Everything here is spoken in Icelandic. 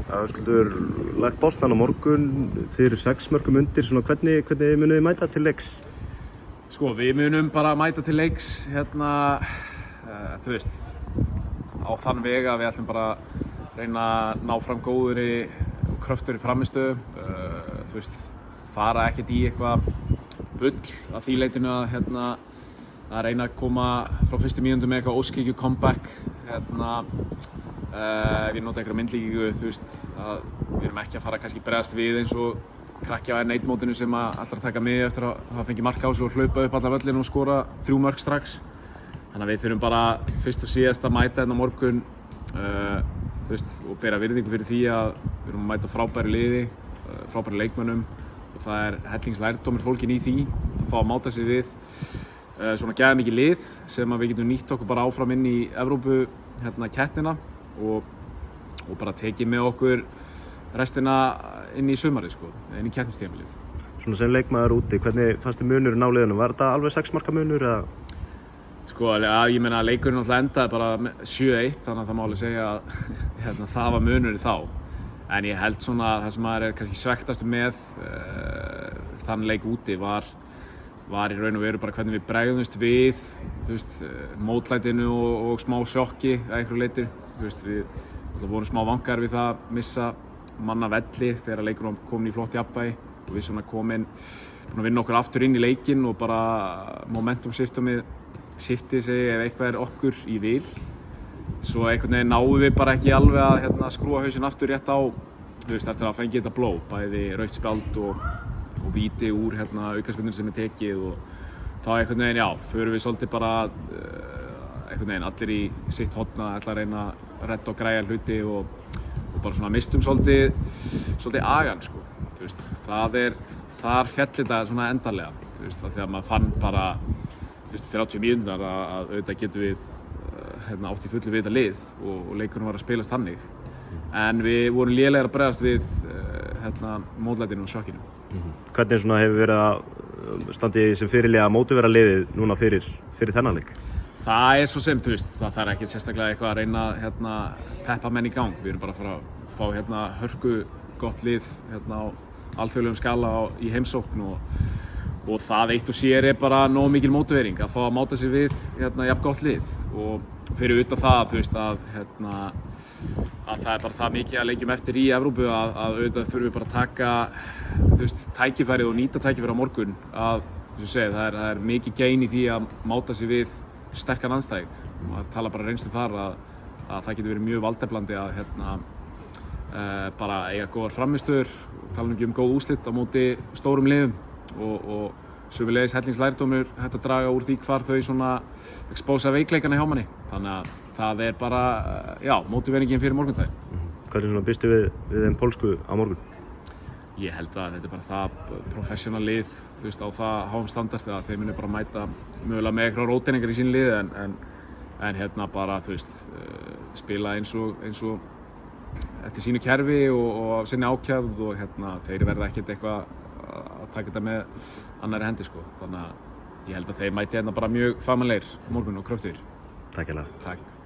Höskuldur, lagt boltan á morgun, þið eru 6 mörkum undir, svona hvernig munið þið mæta til leiks? Sko, við munum bara mæta til leiks þú veist, á þann veg að við ætlum bara að reyna að ná fram góðri og kröftugri frammistöðu, þú veist, fara ekkert í eitthvað bull að því leitinu að reyna að koma frá fyrstu mínútu með eitthvað óskikju comeback, við nota einhverja myndlíkingu, þú veist, að við erum ekki að fara kannski bregðast við eins og krakki á N1 mótinu sem ætlar að taka mið eftir að hafa fengið mark á sig og hlaupa upp alla völlin og skora 3 mörk strax. Þannig að við þurfum bara fyrst og síðast að mæta hérna á morgun, þú veist, og bera virðingu fyrir því að við erum að mæta frábæru liði, frábæru leikmönnum og það er hellingslærdómur fólkin í því að fá að máta sig við svona gæðamikið lið sem að við getum nýtt okkur bara áfram inn í Evrópu keppnina og bara tekið með okkur restina inn í sumarið, sko, inn í keppnistímabilið. Svona sem leikmaður úti, hvernig fannst þið munurinn á liðunum? Var þetta alveg 6 marka munur eða? Sko, ég meina að leikurinn alltaf endaði bara 7-1, þannig að það má alveg segja að það var munurinn þá. En ég held svona að það sem maður er kannski svektastur með þann leik úti var í raun og veru bara hvernig við bregðumst við, þú veist, mótlætinu og smá sjokki að einhverju leyti. Þú veist, við vorum smá vangar við það að missa manna velli þegar leikurinn var komin í flott jafnvægi og við svona búin að vinna okkur aftur inn í leikinn og bara momentum shiftið sig ef eitthvað er okkur í vil. Svo einhvern veginn náum við bara ekki alveg að skrúa hausinn aftur rétt á, þú veist, eftir að fengi þetta blóð, bæði rautt spjald og víti úr aukaspyrnunni sem er tekið og þá einhvern veginn, já, förum við svolítið bara einhvern veginn allir í sitt horn að ætla að reyna að redda og græja hluti og bara svona mistum svolítið agann, sko, þú veist, þar féll þetta svona endanlega, þú veist, þegar maður fann bara, þú veist, 30 mínútur að auðvitað getum við átt í fullu við þetta lið og leikurinn var að spilast þannig, en við vorum lélegir að bregðast við mótlætinu og sjokkinu. Hvernig svona hefur verið að standa í sem fyrirliða að mótivera liðið núna fyrir þennan leik? Það svo sem, þú veist, það þarf ekkert sérstaklega eitthvað að reyna peppa menn í gang. Við erum bara að fara að fá hörku gott lið á alþjóðlegum skala í heimsókn og það eitt og sér er bara nóg mikil mótivering að fá að máta sig við jafn gott lið og fyrir utan það, þú veist, að það er bara það mikið að leikjum eftir í Evrópu að auðvitað þurfum við bara að taka, þú veist, tækifærið og nýta tækifærið á morgun að, eins og segja, það er mikið gain í því að máta sig við sterkan andstæðing. Maður tala bara reynslu þar að það getur verið mjög valdeflandi að bara eiga góðar frammistöður, tala ekki góð úrslit á móti stórum liðum og sömuleiðis hellingslærdómur hægt að draga úr því hvar þau svona expósa veikleikana hjá manni. Þannig að það er bara, já, mótiveringin fyrir morgundaginn. Hvernig svona býstu við þeim pólsku á morgun? Ég held að þetta er bara það professional lið, þú veist, á það háum standard að þeir muni bara mæta mögulega með eitthvað róteiningar í sín lið en bara, þú veist, spila eins og eftir sínu kerfi og sinni ákjafð og þeir verða ekkert eitthvað að taka þetta með annarri hendi, sko. Þannig að ég held að þeir mæti bara mjög fagmannlegir morgun og kröftugir. Takk hérlega. Takk.